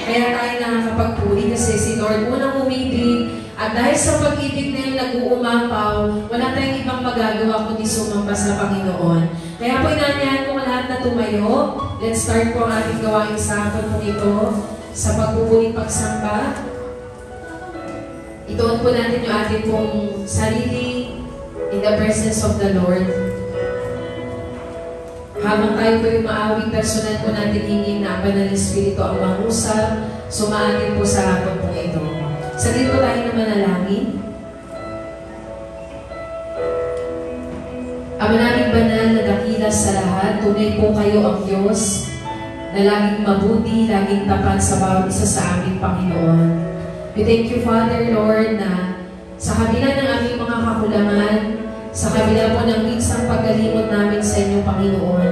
Kaya tayo nakakapagpuri kasi si Lord unang umibig at dahil sa pag-ibig na yun nag-uumapaw, wala tayong ibang magagawa kundi sumamba sa Panginoon. Kaya po inanyahan ko lahat na tumayo. Let's start po ang ating gawain sa hapon po ito sa pagpupuling pagsamba. Ituon po natin yung ating pong sarili in the presence of the Lord. Habang tayo po yung maawing personal po natin hingin na Banal na Espiritu ang mangusap, sumaatin po sa hapon po ito. Saglit po tayo na manalangin. Ama naming banal na dakila sa lahat, tunay po kayo ang Diyos na laging mabuti, laging tapat sa bawat isa sa aming Panginoon. We thank you, Father, Lord, na sa kabila ng aming mga kakulangan, sa kabila po ng minsang pagkalimot namin sa inyong Panginoon,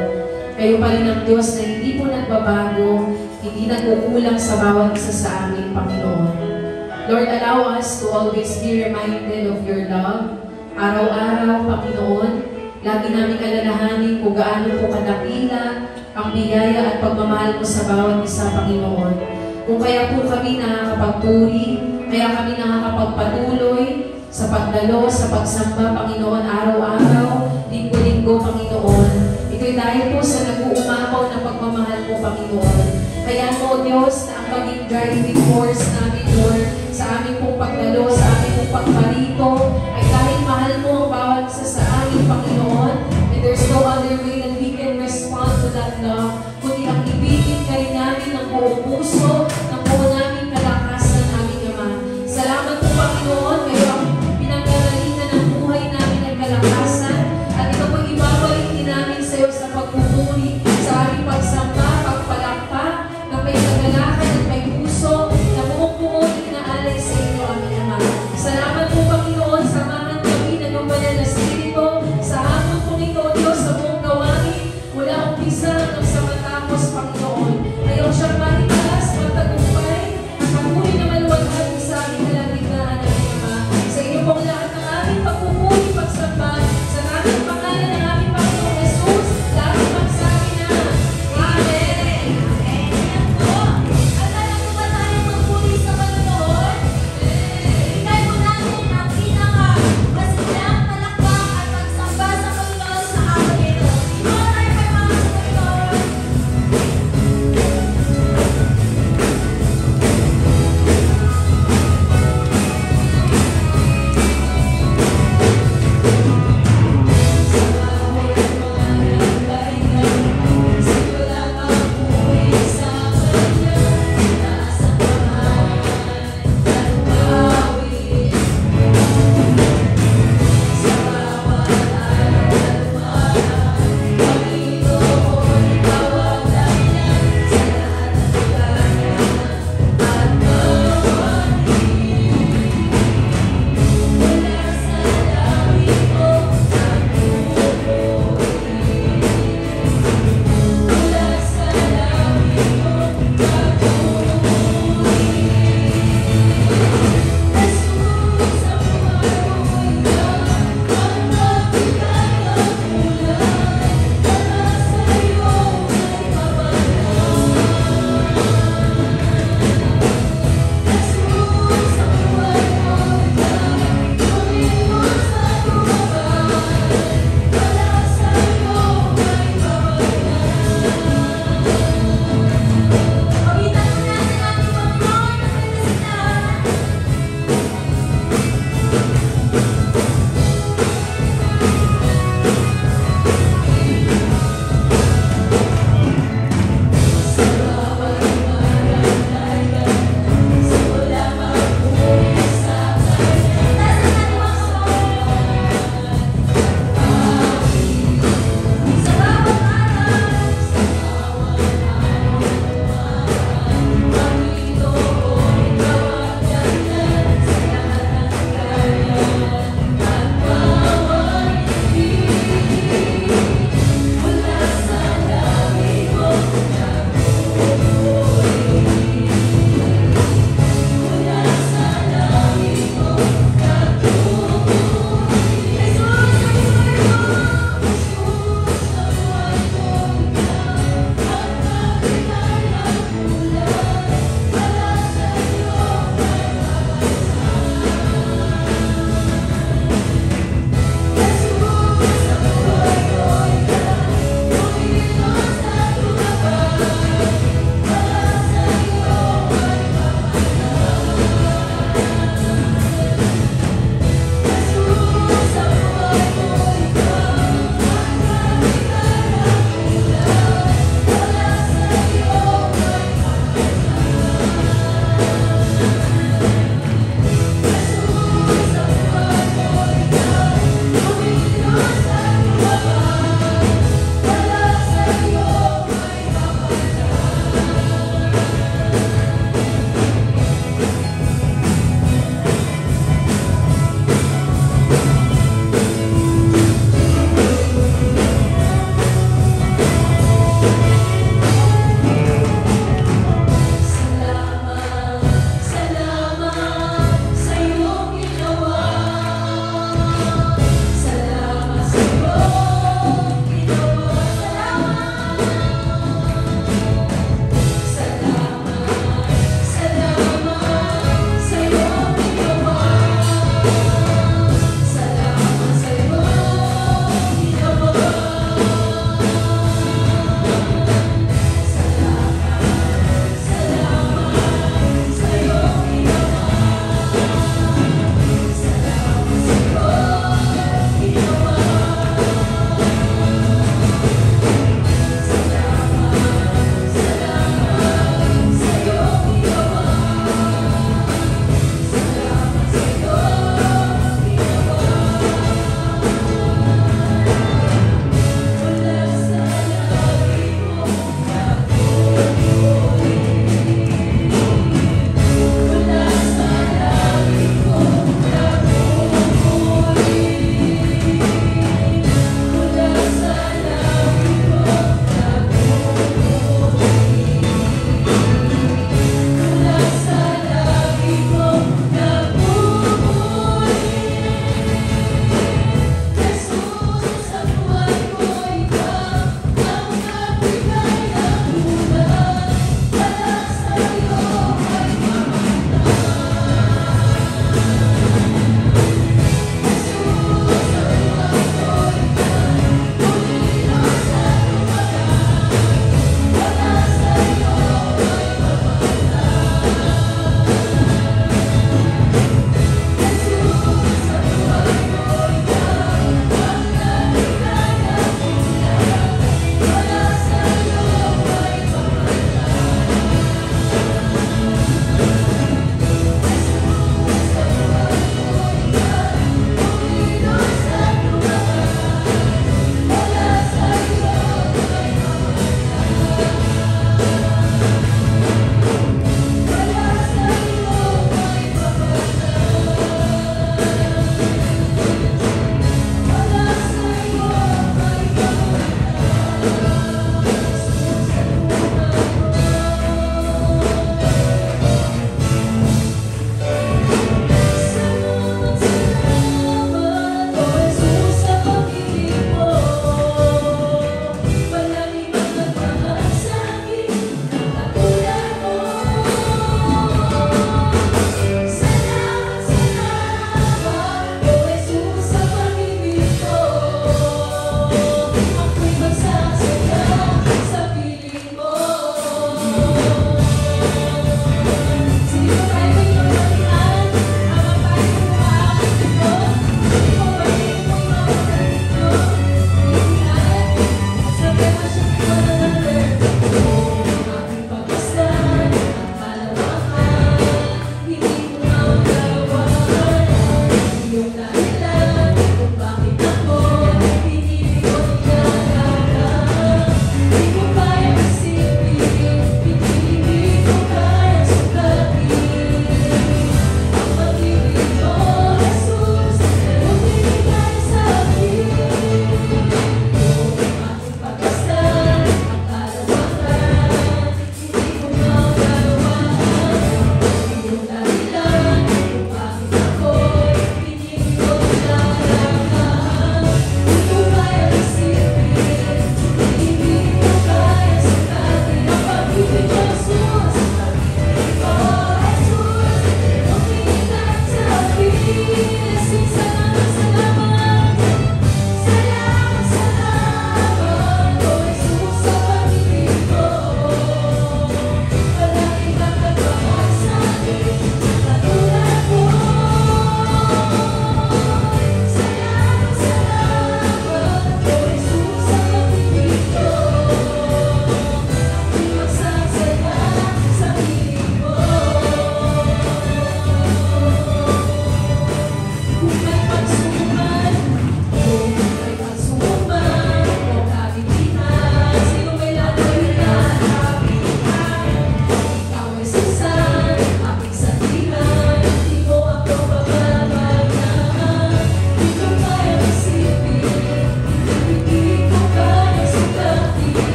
kayo pa rin ang Diyos na hindi po nagbabago, hindi nagkukulang sa bawat isa sa aming Panginoon. Lord, allow us to always be reminded of your love. Araw-araw, Panginoon, lagi namin alalahanin kung gaano po kadakila ang biyaya at pagmamahal mo sa bawat isa, Panginoon. Kung kaya po kami nakakapagpuri, kaya kami nakakapagpatuloy sa pagdalo, sa pagsamba, Panginoon, araw-araw, linggo-linggo, Panginoon. Ito'y dahil po sa nag-uumapaw na pagmamahal mo, Panginoon. Kaya mo, Diyos, na ang maging driving force namin, Lord, sa aming pong pagdalo, sa aming pong pagparito, ay dahil mahal mo ang bawat isa sa aming Panginoon, and there's no other way that we can respond to that love, kundi ang ibigin ka rin namin ng buong puso, ng buong naming kalakasan, aming Ama. Salamat po, Panginoon, kayo ang pinanggagalingan ng buhay namin ng kalakasan, at ito po ibabalik din namin sa iyo sa pagpupuri, sa aming pagsamba, pagpalakpak, na may kagalakan at may puso, na buong-buong inaalay sa inyo, aming Ama. Salamat po, Panginoon, samahan kami ng iyong Banal na Espiritu, sa hapon po ito, Diyos, sa buong gawain,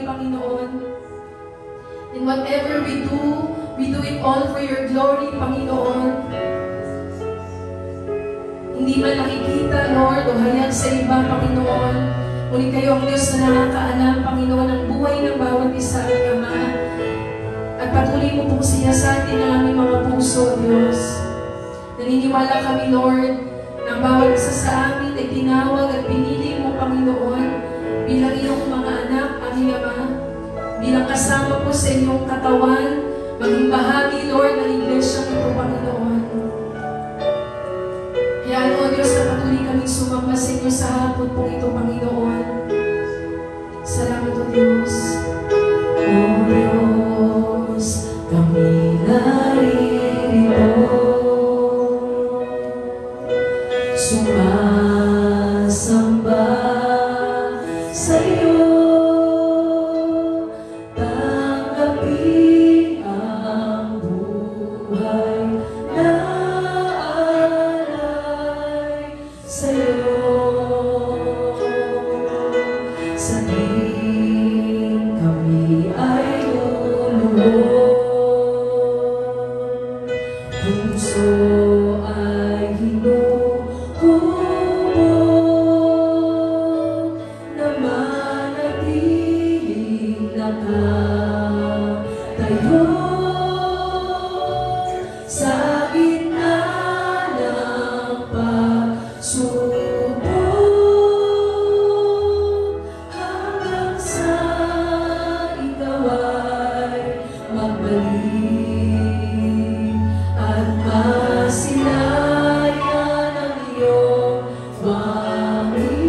Panginoon. And whatever we do it all for your glory, Panginoon. Hindi man nakikita, Lord, o hayag sa iba, Panginoon. Ngunit kayo ang Diyos na nakakaalam, Panginoon, ang buhay ng bawat isa, aming Ama. At patuloy mo pong siyasatin ang aming mga puso, Diyos. Naniniwala kami, Lord, na bawat isa sa amin ay tinawag at pinili mo, Panginoon, bilang iyong mga anak, aming Ama. Bilang kasama po sa inyong katawan, maging bahagi, Lord, ng iglesia ito, Panginoon. Kaya ano, Diyos, na patuloy kaming sumamba sa inyo sa hapon po ito, Panginoon. Salamat, O Diyos. O Diyos, kami naririto, sumasamba sa iyo. Tanggapin ang buhay na alay sa iyo. Sa tingin kami ay luluhod, puso ay hinuhubog, na manatiling nakatayo sa gitna ng pagsubok, hanggang sa ikaw ay magbalik at masilayan ang iyong wangis.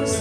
Jesus,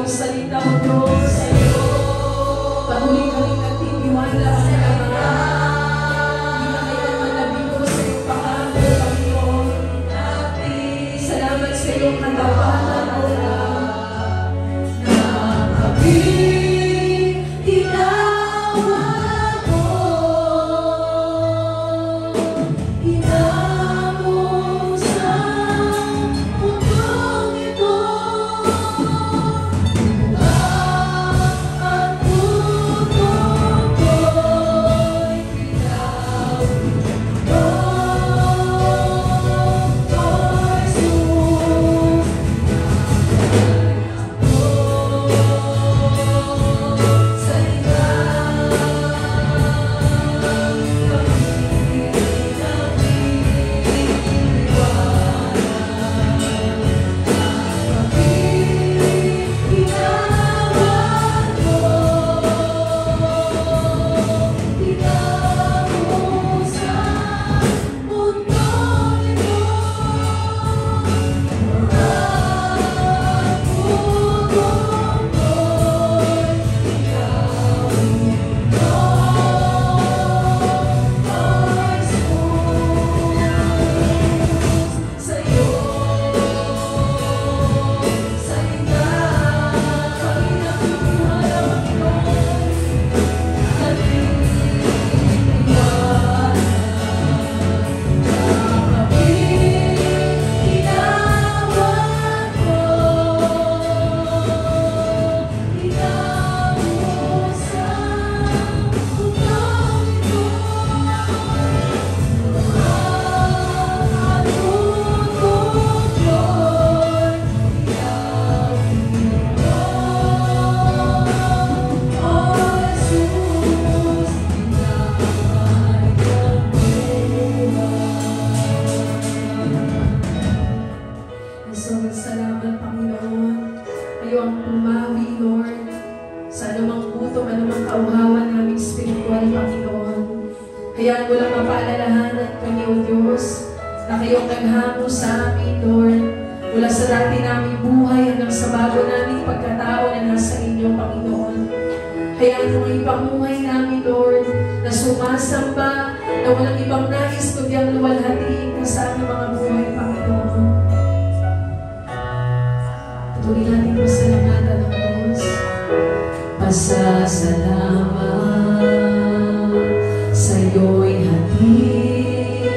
iyong salita, O Diyos. Patuloy kami nagtitiwala sa Ama. Hindi na kailanman nabigo sa iyong pangako, Panginoon. Salamat sa iyong katapangan, O Lord. Tinawag mo, inamo sa mundong ito. Ang puso ko'y tinawag mo, O Jesus. Salamat, Panginoon. Kayo ang pumawi, Lord, sa anumang gutom, anumang kauhawan naming spiritual, Panginoon. Kaya walang mapaalalahanan kami, O Diyos, na kayo ang naghamo sa amin, Lord, mula sa dati naming buhay hanggang sa bago naming pagkatao na nasa inyo, Panginoon. Kaya anong ipamuhay namin, Lord, na sumasamba, na walang ibang nais kundi ang luwalhatiin ka sa aming mga buhay, Panginoon. Patuloy natin pasalamatan ng Diyos. Pasasalamat sa'yo'y hatid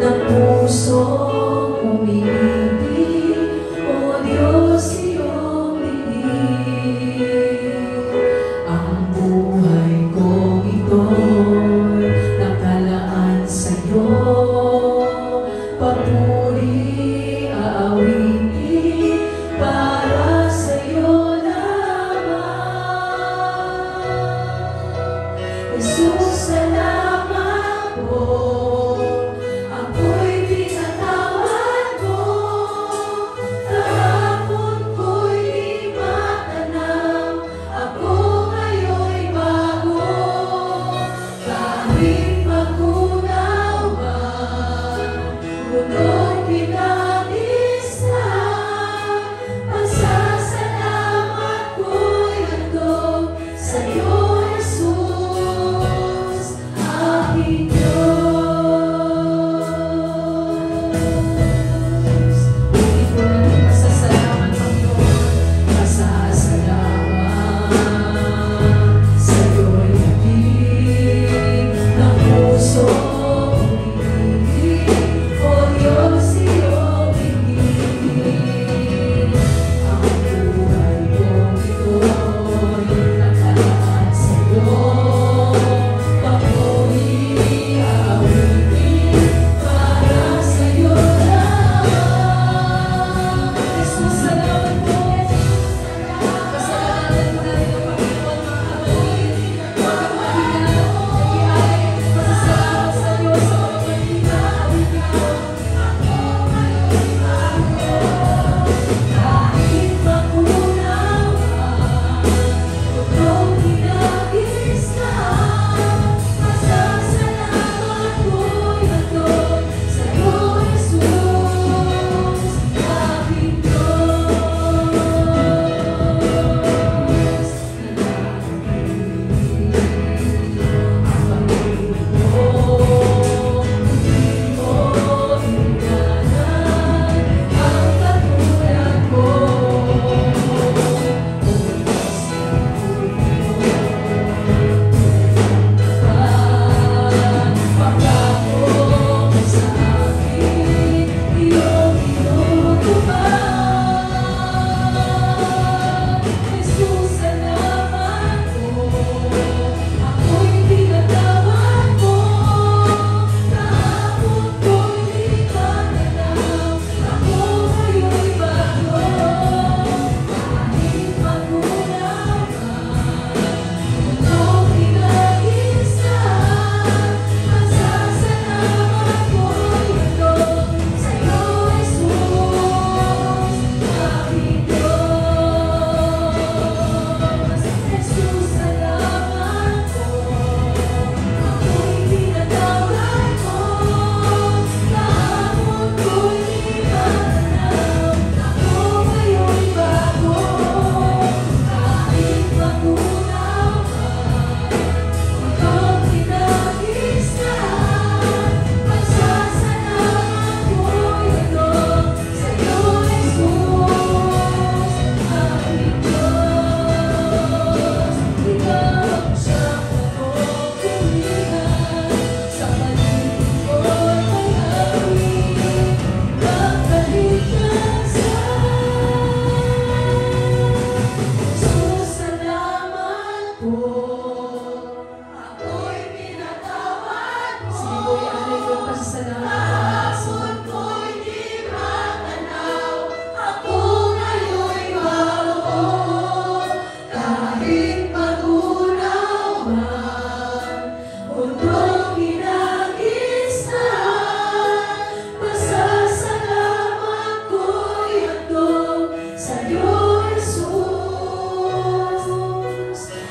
ng pusong umibig. O Diyos, iyong dinig. Ang buhay kong ito'y nakalaan sa'yo. Papuri, aawitin para sa'yo lamang.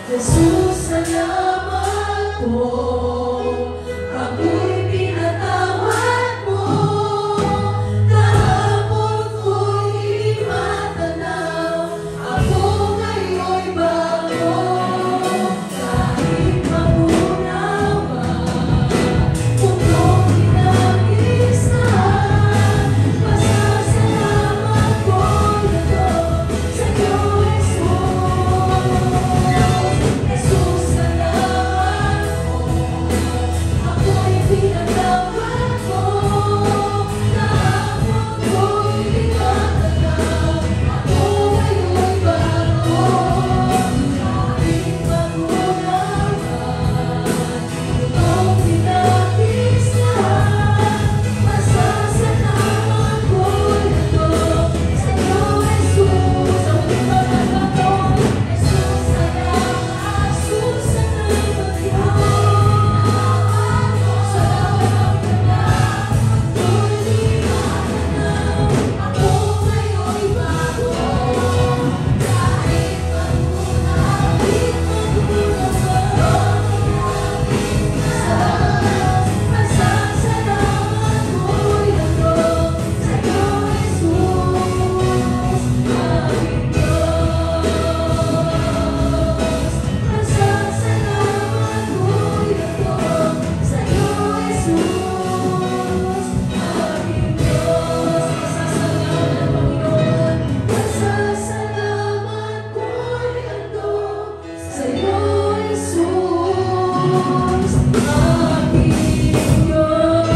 Jesus, salamat po. Ako'y pinatawad mo. Kahapon ko'y matanaw. Ako ngayon'y bago. Kahit magunawa, mundong pinagis na. Pasasalamat ko'y ito sa iyo, Jesus, salamat po. Ako'y pinatawad mo. Kahapon ko'y pinatanaw. Ako ngayon'y bago. Kahit magunawa, mundong pinagis na. Pasasalamat ko'y ito sa iyo, Jesus. Ang pagkakataon, Jesus, salamat. Jesus, salamat Diyos. Salamat Diyos. Ako'y matanaw. Ako ngayon'y bago. Kahit pasasalamat ko'y ito sa iyo, Jesus. Aming Diyos. Pasasalamat ko'y ito sa iyo, Jesus. Aming Diyos. Pasasalamat, Panginoon. Pasasalamat ko'y ito sa iyo, Jesus. Aming Diyos.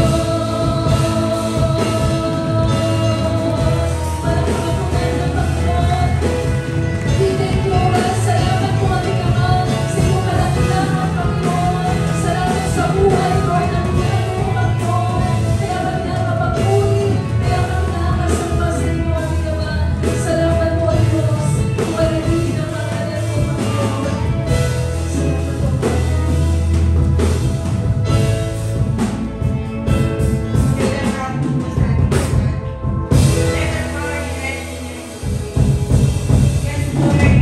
We thank you, Lord. Salamat po, aming Ama, sa iyong kadakilaan, Panginoon. Salamat sa buhay, Lord, ng buhay mo, Panginoon. Kaya kami nakakapagpuri, kaya kami nakakasamba sa iyo, aming Ama. Salamat po, Diyos. Pumarihin ang pangalan mo, Panginoon. Salamat po. Yes, Lord,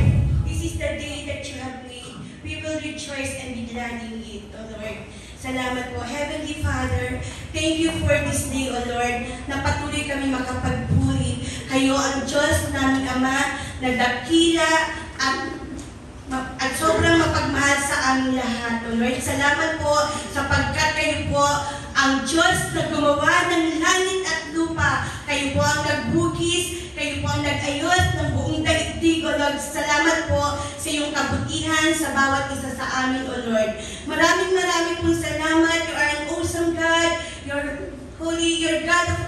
this is the day that you have made. We will rejoice and be glad in it, O Lord. Salamat po. Heavenly Father, thank you for this day, O Lord, na patuloy kami makapagpuri. Kayo ang Diyos naming Ama na dakila at sobrang mapagmahal sa aming lahat, O Lord. Salamat po sapagkat kayo po ang Diyos na gumawa ng langit at lupa. Kayo po ang nagbugis, kayo po ang nag-ayos ng buong daigdig, O Lord. Salamat po sa iyong kabutihan sa bawat isa sa amin, O Lord. Maraming pong salamat. You are an awesome God. You're holy, you're God of